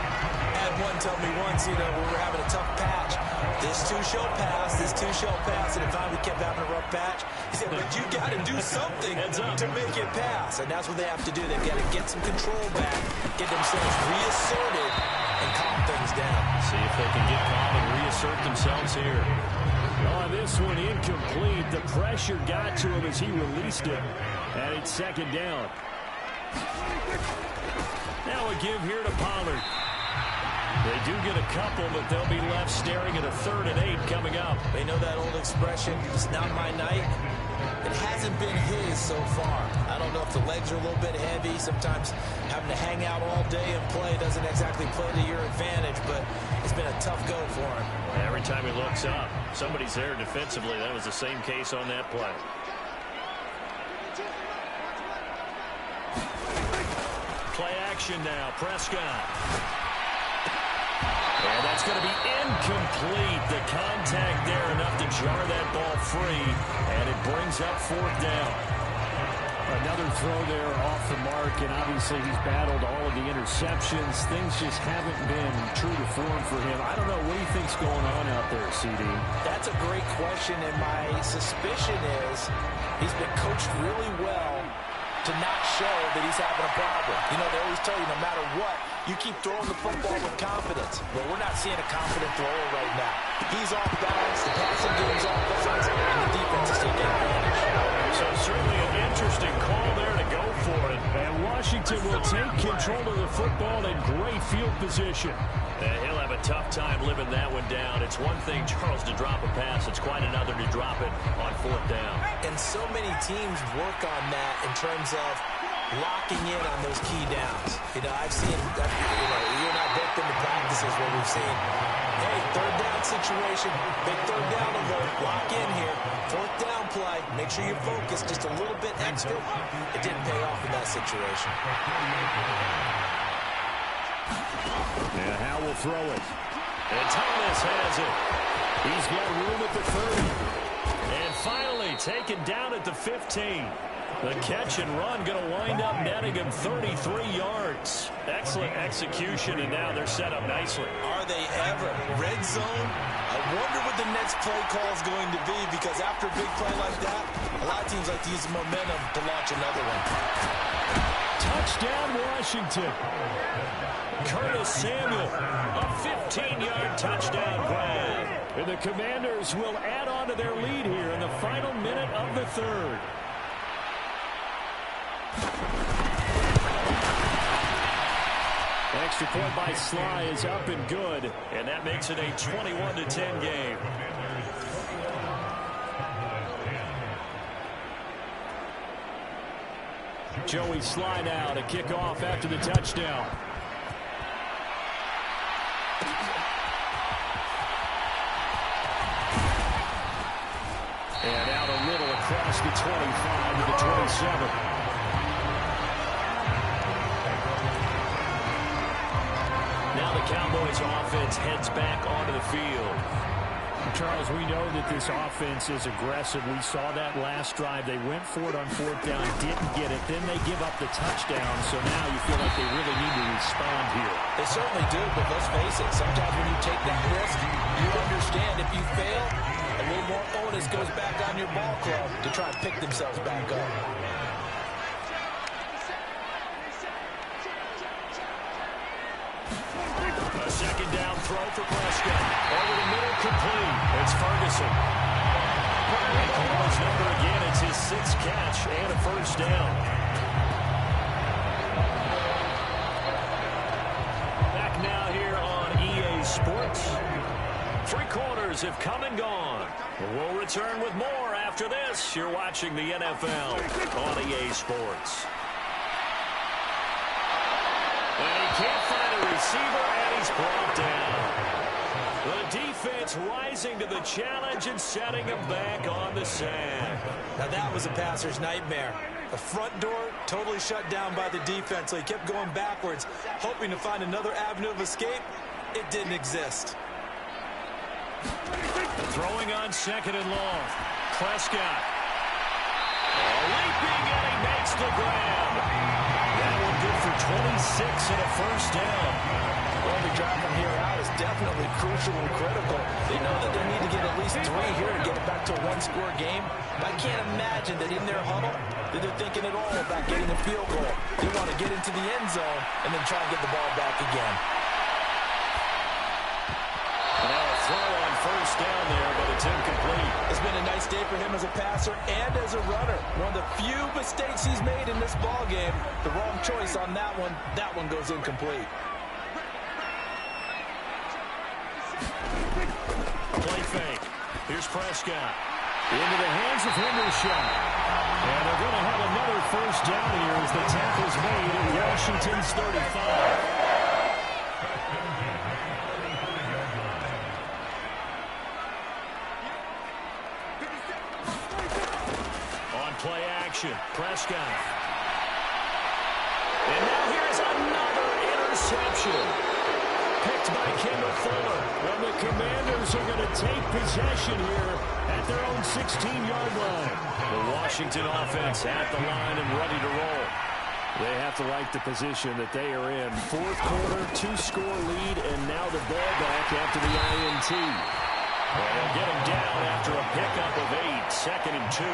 I had one tell me once, we were having a tough patch. This too shall pass, this too shall pass. And if we kept having a rough patch, he said, but you got to do something to make it pass. And that's what they have to do. They've got to get some control back, get themselves reasserted, and calm things down.
See if they can get calm and reassert themselves here. On this one, incomplete. The pressure got to him as he released it. And it's second down. Now a give here to Pollard. They do get a couple, but they'll be left staring at a 3rd and 8 coming up.
They know that old expression, it's not my night. It hasn't been his so far. I don't know if the legs are a little bit heavy. Sometimes having to hang out all day and play doesn't exactly play to your advantage, but it's been a tough go for him.
Every time he looks up, somebody's there defensively. That was the same case on that play. Play action now. Prescott. And that's going to be incomplete. The contact there enough to jar that ball free, and it brings up 4th down.
Another throw there off the mark, and obviously he's battled all of the interceptions. Things just haven't been true to form for him. I don't know. What do you think's going on out there, CD?
That's a great question, and my suspicion is he's been coached really well to not show that he's having a problem. You know, they always tell you no matter what, you keep throwing the football with confidence. Well, we're not seeing a confident thrower right now. He's off balance, the passing game's off balance, and the defense is taking advantage.
So certainly an interesting call there to go for it.
And Washington will take control of the football in great field position.
He'll have a tough time living that one down. It's one thing, Charles, to drop a pass. It's quite another to drop it on 4th down.
And so many teams work on that in terms of locking in on those key downs. You know, I've seen, you and I both been to practices where we've seen, hey, 3rd down situation, big 3rd down alert, lock in here, 4th down play, make sure you focus just a little bit extra. It didn't pay off in that situation.
And Howe will throw it.
And Thomas has it.
He's got room at the 30.
And finally taken down at the 15. The catch and run going to wind up netting him 33 yards. Excellent execution, and now they're set up nicely.
Are they ever? Red zone? I wonder what the next play call is going to be, because after a big play like that, a lot of teams like to use the momentum to launch another one.
Touchdown, Washington.
Curtis Samuel, a 15-yard touchdown grab.
And the Commanders will add on to their lead here in the final minute of the 3rd. Extra point by Sly is up and good.
And that makes it a 21-10 game.
Joey Sly now to kick off after the touchdown. And out a little across the 25 to the 27.
Now the Cowboys offense heads back onto the field.
Charles, we know that this offense is aggressive. We saw that last drive. They went for it on 4th down, didn't get it. Then they give up the touchdown. So now you feel like they really need to respond here.
They certainly do, but let's face it. Sometimes when you take that risk, you understand if you fail, a little more onus goes back on your ball club to try and pick themselves back up.
A second down throw for Prescott. Over the middle, complete. It's Ferguson. He calls his number again. It's his 6th catch and a 1st down. Back now here on EA Sports. 3 quarters have come and gone. We'll return with more after this. You're watching the NFL on EA Sports. And he can't find a receiver, and he's brought down. The defense rising to the challenge and setting him back on the sand.
Now that was a passer's nightmare. The front door totally shut down by the defense, so he kept going backwards, hoping to find another avenue of escape. It didn't exist.
Throwing on 2nd and long. Prescott. Leaping, and he makes the grab. That one good for 26 and a 1st down.
Well, the drive from here out is definitely crucial and critical. They know that they need to get at least 3 here to get it back to a 1-score game. But I can't imagine that in their huddle that they're thinking at all about getting a field goal. They want to get into the end zone and then try and get the ball back again.
first down there, but it's incomplete.
It's been a nice day for him as a passer and as a runner. One of the few mistakes he's made in this ball game. The wrong choice on that one. That one goes incomplete.
Play fake. Here's Prescott. Into the hands of Henderson. And they're going to have another first down here as the tackle's made at Washington's 35. Play action. Prescott. And now here's another interception. Picked by Kendall Fuller. And the Commanders are going to take possession here at their own 16-yard line. The Washington offense at the line and ready to roll. They have to like the position that they are in. Fourth quarter, 2-score lead, and now the ball back after the INT. Well, they'll get him down after a pickup of 8, 2nd and 2.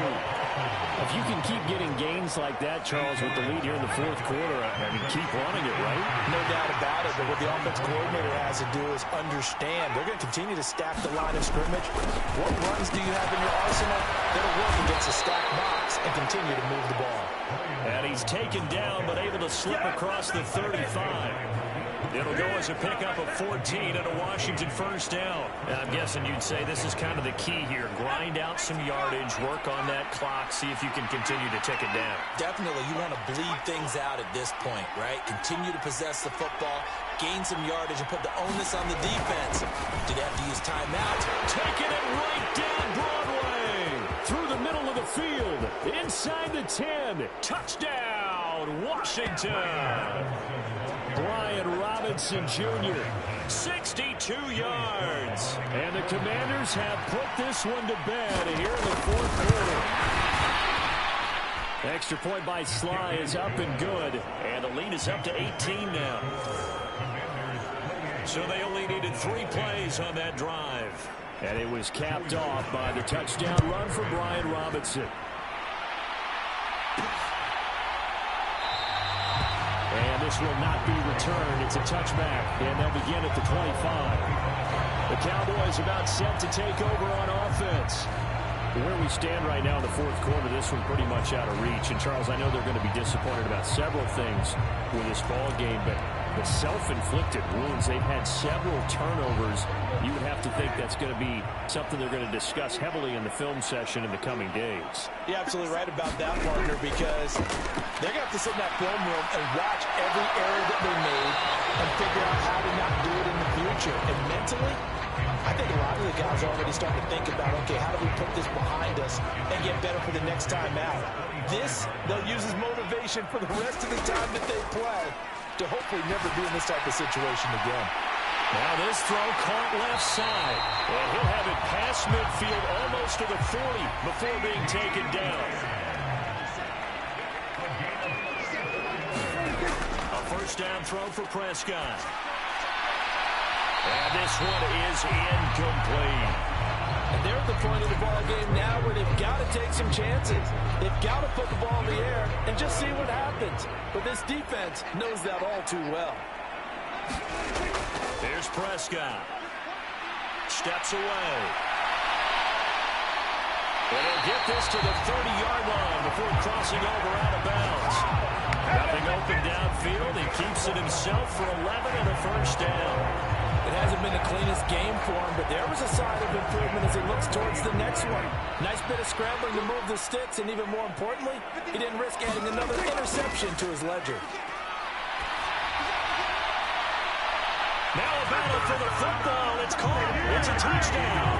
If you can keep getting gains like that, Charles, with the lead here in the fourth quarter, I mean, keep running it, right?
No doubt about it, but what the offense coordinator has to do is understand. They're going to continue to stack the line of scrimmage. What runs do you have in your arsenal that'll work against a stacked box and continue to move the ball?
And he's taken down, but able to slip across the 35. It'll go as a pickup of 14 and a Washington first down. And I'm guessing you'd say this is kind of the key here. Grind out some yardage, work on that clock, see if you can continue to tick it down.
Definitely, you want to bleed things out at this point, right? Continue to possess the football, gain some yardage, and put the onus on the defense. Do they have to use timeout?
Taking it right down Broadway. Through the middle of the field. Inside the 10. Touchdown, Washington. Brian Robinson Jr., 62 yards. And the Commanders have put this one to bed here in the fourth quarter. Extra point by Sly is up and good. And the lead is up to 18 now. So they only needed 3 plays on that drive. And it was capped off by the touchdown run for Brian Robinson. And this will not be returned. It's a touchback, and they'll begin at the 25. The Cowboys about set to take over on offense. Where we stand right now in the fourth quarter, this one pretty much out of reach. And, Charles, I know they're going to be disappointed about several things with this ball game, but the self-inflicted wounds, they've had several turnovers. You would have to think that's going to be something they're going to discuss heavily in the film session in the coming days.
You're absolutely right about that, partner, because they're going to have to sit in that film room and watch every error that they made and figure out how to not do it in the future. And mentally, I think a lot of the guys are already starting to think about, okay, how do we put this behind us and get better for the next time out? This, they'll use as motivation for the rest of the time that they play to hopefully never be in this type of situation again.
Now this throw caught left side. And he'll have it past midfield almost to the 40 before being taken down. A first down throw for Prescott. And this one is incomplete.
And they're at the point of the ball game now where they've got to take some chances. They've got to put the ball in the air and just see what happens. But this defense knows that all too well.
Here's Prescott. Steps away. And he'll get this to the 30-yard line before crossing over out of bounds. Nothing open downfield. He keeps it himself for 11 and a first down.
It hasn't been the cleanest game for him, but there was a sign of improvement as he looks towards the next one. Nice bit of scrambling to move the sticks, and even more importantly, he didn't risk adding another interception to his ledger.
Now a battle for the football. It's caught. It's a touchdown.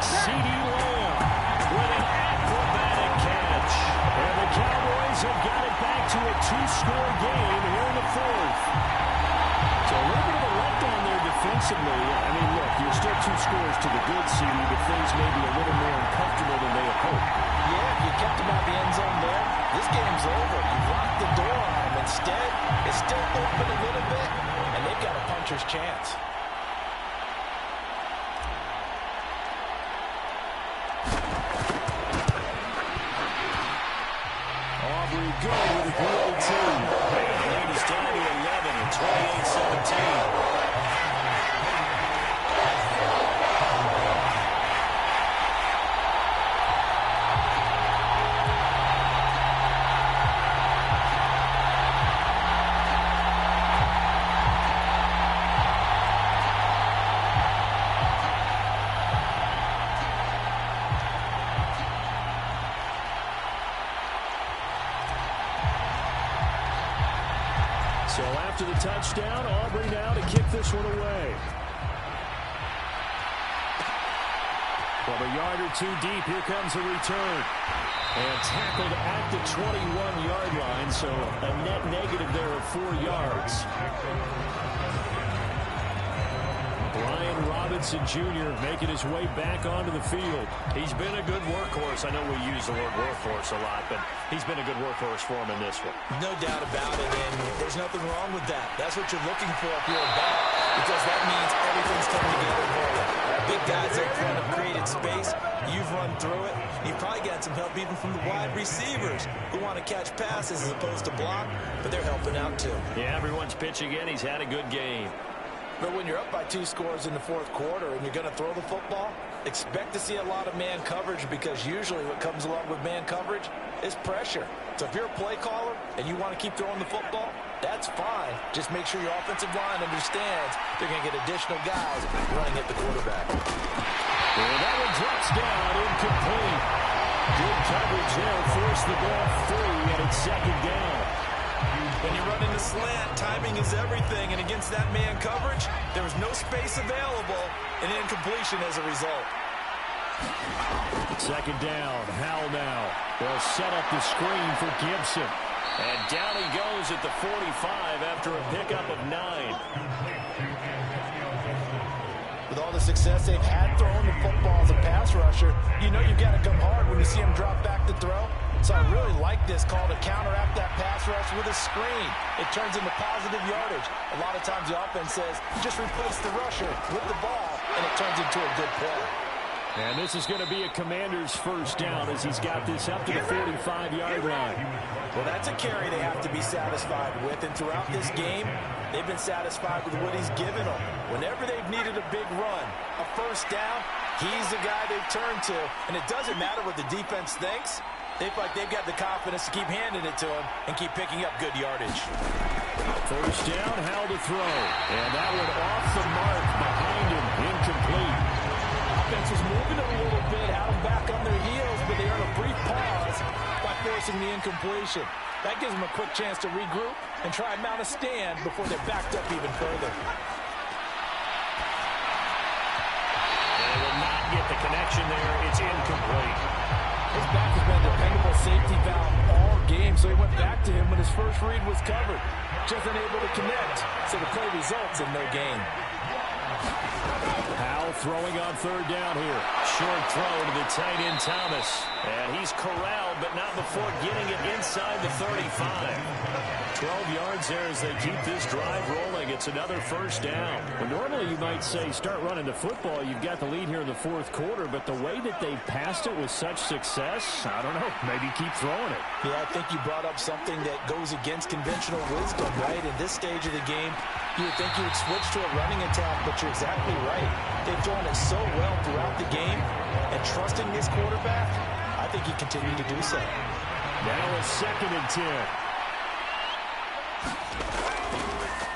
CeeDee Lamb with an acrobatic catch. And the Cowboys have got it back to a 2-score game here in the fourth. So a little bit of a letdown there defensively. I mean, look, you're still 2 scores to the good, CD, but things may be a little more uncomfortable than they had hoped.
Yeah, if you kept him out the end zone there, this game's over. You've locked the door on him. Instead, it's still open a little bit, and they've got a puncher's chance.
Aubrey good with a great team. The lead is down to 11 and 28-17.
So after the touchdown, Aubrey now to kick this one away. From a yard or two deep, here comes a return. And tackled at the 21-yard line, so a net negative there of 4 yards. Brian Robinson Jr. making his way back onto the field.
He's been a good workhorse. I know we use the word workhorse a lot, but he's been a good workhorse for him in this one.
No doubt about it, and there's nothing wrong with that. That's what you're looking for if you're a back, because that means everything's coming together for you. Big guys up front have created space. You've run through it. You've probably got some help even from the wide receivers who want to catch passes as opposed to block, but they're helping out too.
Yeah, everyone's pitching in. He's had a good game.
But when you're up by 2 scores in the 4th quarter and you're going to throw the football, expect to see a lot of man coverage, because usually what comes along with man coverage is pressure. So if you're a play caller and you want to keep throwing the football, that's fine. Just make sure your offensive line understands they're going to get additional guys running at the quarterback.
And that one drops down, incomplete. Good coverage there, forced the ball free, and it's 2nd down.
When you run in the slant, timing is everything, and against that man coverage, there was no space available, and incompletion as a result.
2nd down, Howell now. They'll set up the screen for Gibson.
And down he goes at the 45 after a pickup of 9.
With all the success they've had throwing the football as a pass rusher, you know you've got to come hard when you see him drop back to throw. So I really like this call to counteract that pass rush with a screen. It turns into positive yardage. A lot of times the offense says, just replace the rusher with the ball, and it turns into a good play.
And this is going to be a Commander's 1st down as he's got this up to the 45-yard line.
Well, that's a carry they have to be satisfied with, and throughout this game, they've been satisfied with what he's given them. Whenever they've needed a big run, a 1st down, he's the guy they've turned to, and it doesn't matter what the defense thinks. They feel like they've got the confidence to keep handing it to him and keep picking up good yardage.
1st down, Howell to throw. And that one off the mark behind him, incomplete.
Offense was moving a little bit, had them back on their heels, but they earned a brief pause by forcing the incompletion. That gives them a quick chance to regroup and try and mount a stand before they're backed up even further.
They will not get the connection there. It's incomplete.
His back has been a dependable safety valve all game, so he went back to him when his first read was covered. Just unable to connect, so the play results in no gain.
Howell throwing on 3rd down here.
Short throw to the tight end Thomas. And he's corralled, but not before getting it inside the 35. 12 yards there as they keep this drive rolling. It's another 1st down.
Well, normally you might say start running the football. You've got the lead here in the 4th quarter, but the way that they've passed it with such success, I don't know, maybe keep throwing it.
Yeah, I think you brought up something that goes against conventional wisdom, right? In this stage of the game, you would think you would switch to a running attack, but you're exactly right. They've thrown it so well throughout the game, and trusting this quarterback, I think he continued to do so.
Now a 2nd and 10.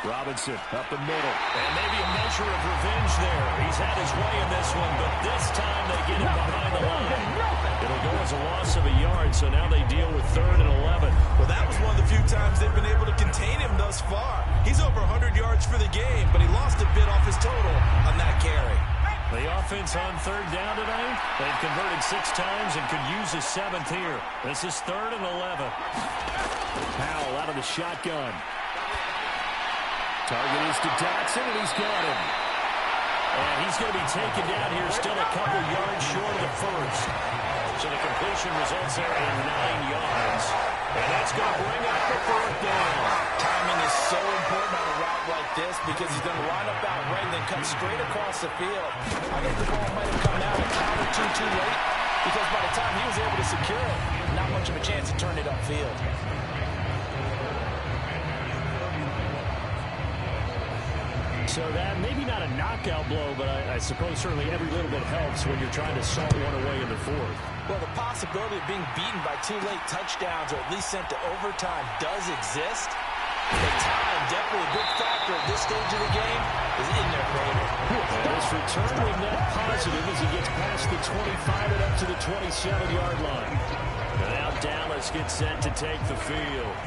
Robinson up the middle.
And maybe a measure of revenge there. He's had his way in this one, but this time they get him behind the line. It'll go as a loss of a yard, so now they deal with 3rd and 11.
Well, that was one of the few times they've been able to contain him thus far. He's over 100 yards for the game, but he lost a bit off his total on that carry.
The offense on 3rd down tonight, they've converted 6 times and could use a 7th here. This is 3rd and 11.
Howell out of the shotgun. Target is to Dotson, and he's got him.
And he's going to be taken down here, still a couple yards short of the 1st. So the completion results there in 9 yards. And that's going to bring up the 4th down.
Timing is so important on a route like this because he's going to line up out right and then cut straight across the field. I think the ball might have come out a count or two too late because by the time he was able to secure it, not much of a chance to turn it upfield.
So that maybe not a knockout blow, but I suppose certainly every little bit helps when you're trying to salt one away in the 4th.
Well, the possibility of being beaten by 2 late touchdowns or at least sent to overtime does exist. But time, definitely a big factor at this stage of the game, is in their favor.
And this return will net positive as he gets past the 25 and up to the 27-yard line.
And now Dallas gets set to take the field.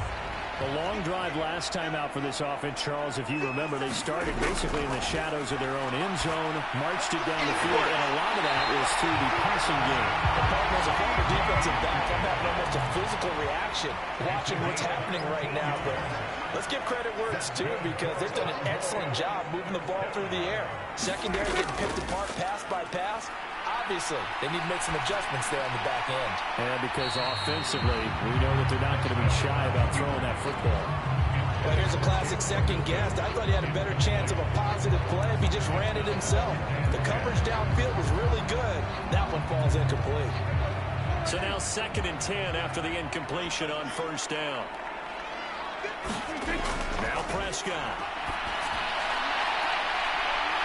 The long drive last time out for this offense, Charles, if you remember, they started basically in the shadows of their own end zone, marched it down the field, and a lot of that is through the passing game.
As a former defensive back, I'm having almost a physical reaction watching what's happening right now. But let's give credit where it's due, because they've done an excellent job moving the ball through the air. Secondary getting picked apart pass by pass. Obviously, they need to make some adjustments there on the back end.
And because offensively, we know that they're not going to be shy about throwing that football.
But here's a classic second guess. I thought he had a better chance of a positive play if he just ran it himself. The coverage downfield was really good. That one falls incomplete.
So now 2nd and 10 after the incompletion on first down. Now Prescott.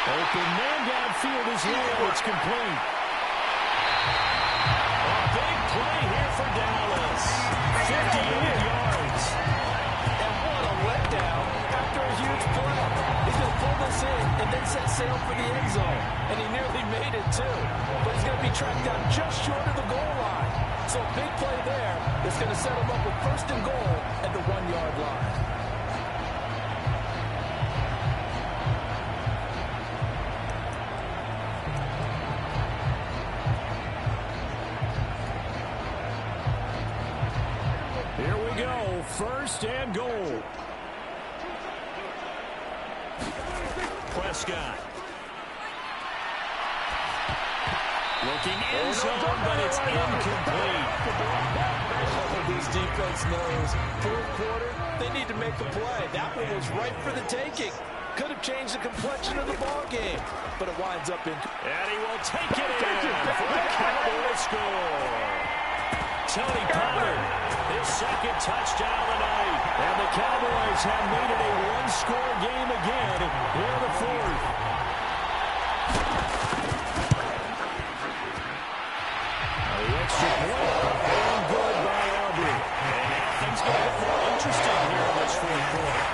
Open man downfield is low. It's complete.
A big play here for Dallas. 58 yards.
And what a letdown after a huge play. He's going to pull this in and then set sail for the end zone. And he nearly made it, too. But he's going to be tracked down just short of the goal line. So a big play there is going to set him up with 1st and goal at the 1-yard line.
Here we go, 1st and goal.
Prescott. Looking end zone, but it's incomplete.
This defense knows 4th quarter, they need to make a play. That one was right for the taking. Could have changed the complexion of the ball game, but it winds up in.
And he will take it in for the Cowboys score. Tony Pollard, his 2nd touchdown of the night.
And the Cowboys have made it a one-score game again in the 4th. The extra point, and good by Aubrey.
And now things get a bit more interesting here in this 4th quarter.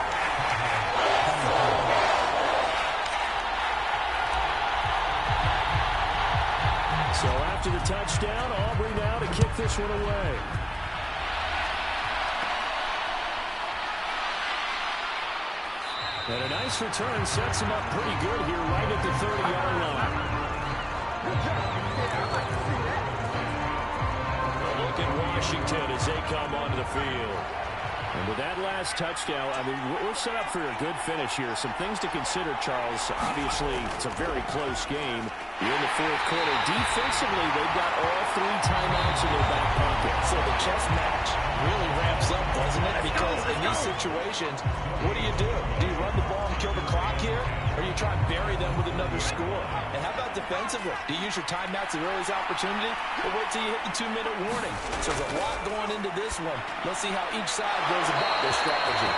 So after the touchdown, Aubrey now to kick this one away. And a nice return sets him up pretty good here right at the 30-yard line.
A look at Washington as they come onto the field.
And with that last touchdown, I mean, we're set up for a good finish here. Some things to consider, Charles. Obviously, it's a very close game. You're in the 4th quarter. Defensively, they've got all 3 timeouts in their back pocket.
So the chess match really ramps up, doesn't it? Because in these situations, what do? Do you run the ball and kill the clock here? Or you try and bury them with another score? And how about defensively? Do you use your timeouts at earliest opportunity? Or wait till you hit the 2-minute warning? So there's a lot going into this one. Let's see how each side goes about their strategy.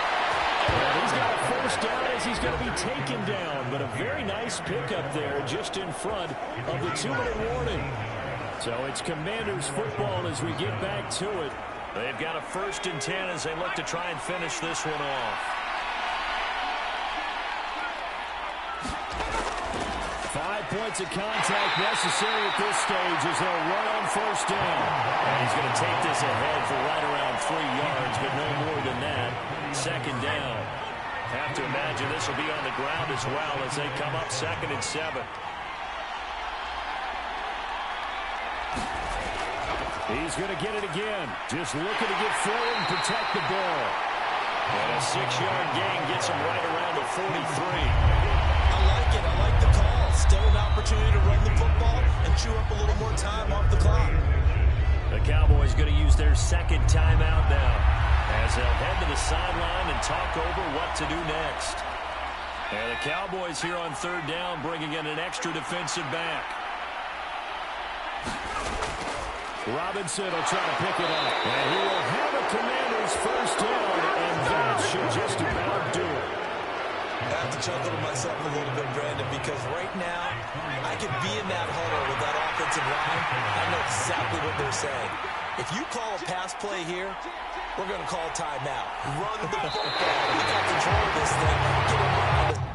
And he's got a 1st down as he's going to be taken down. But a very nice pickup there just in front of the 2-minute warning. So it's Commanders football as we get back to it.
They've got a 1st and 10 as they look to try and finish this one off.
5 points of contact necessary at this stage as they'll run on 1st down.
And he's going to take this ahead for right around 3 yards, but no more than that. 2nd down. Have to imagine this will be on the ground as well as they come up 2nd and 7.
He's going to get it again. Just looking to get forward and protect the ball.
And a 6-yard gain gets him right around the 43.
I like it. I like the call. Still an opportunity to run the football and chew up a little more time off the clock.
The Cowboys going to use their 2nd timeout now as they'll head to the sideline and talk over what to do next. And the Cowboys here on 3rd down bringing in an extra defensive back.
Robinson will try to pick it up. And he will have a Commanders 1st down, and that should just about do it.
I have to chuckle to myself a little bit, Brandon, because right now I could be in that huddle with that offensive line. I know exactly what they're saying. If you call a pass play here, we're going to call timeout. Run the football. We got control of this thing. Get in behind it.